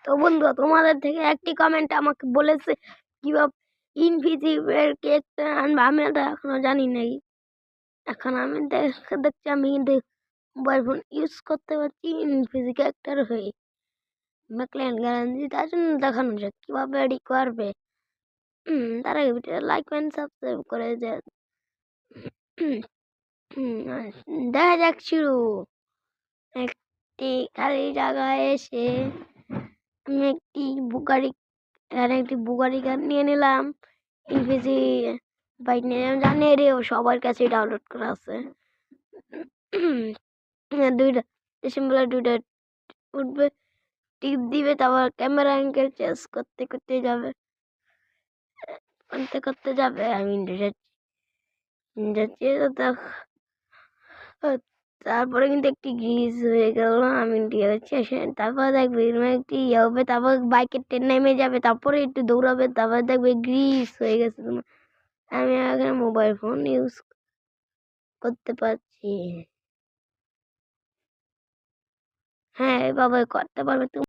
তো বন্ধুরা, তোমাদের থেকে একটি কমেন্ট আমাকে বলেছে কিভাবে ইনভিজিবল কেকটা আনবো। আমি তো এখনো জানি নাই। এখন আমি দেখছি আমি কিন্তু মোবাইল ফোন ইউজ করতে পারছি ইনভিজি ক্যারেক্টার হয়ে। ম্যাকলেন গ্যারান্টি তার জন্য দেখানো যায় কীভাবে এডি করবে। তার আগে ভিডিও লাইক অ্যান্ড সাবস্ক্রাইব করে যে দেখা যাক শুরু। একটি খালি জায়গায় এসে আমি একটি বুগারি গান নিয়ে নিলাম। ইনভিজি বাইক নিয়ে জানি রে, সবার কাছে ডাউনলোড করা আছে। দুইটা ডিসেম্বর দুইটা উঠবে, টিপ দিবে, তারপর ক্যামেরা অ্যাঙ্গেল চেঞ্জ করতে করতে যাবে। আমি যাচ্ছি তারপরে কিন্তু একটি গ্রিজ হয়ে গেল। আমি তারপর দেখবে একটি ইয়ে হবে, তারপর বাইকের ট্রেন নেমে যাবে, তারপরে একটু দৌড়াবে, তারপর দেখবে গ্রিজ হয়ে গেছে তোমার। আমি আগে মোবাইল ফোন ইউজ করতে পারছি। হ্যাঁ, এভাবে করতে পারবে তুমি।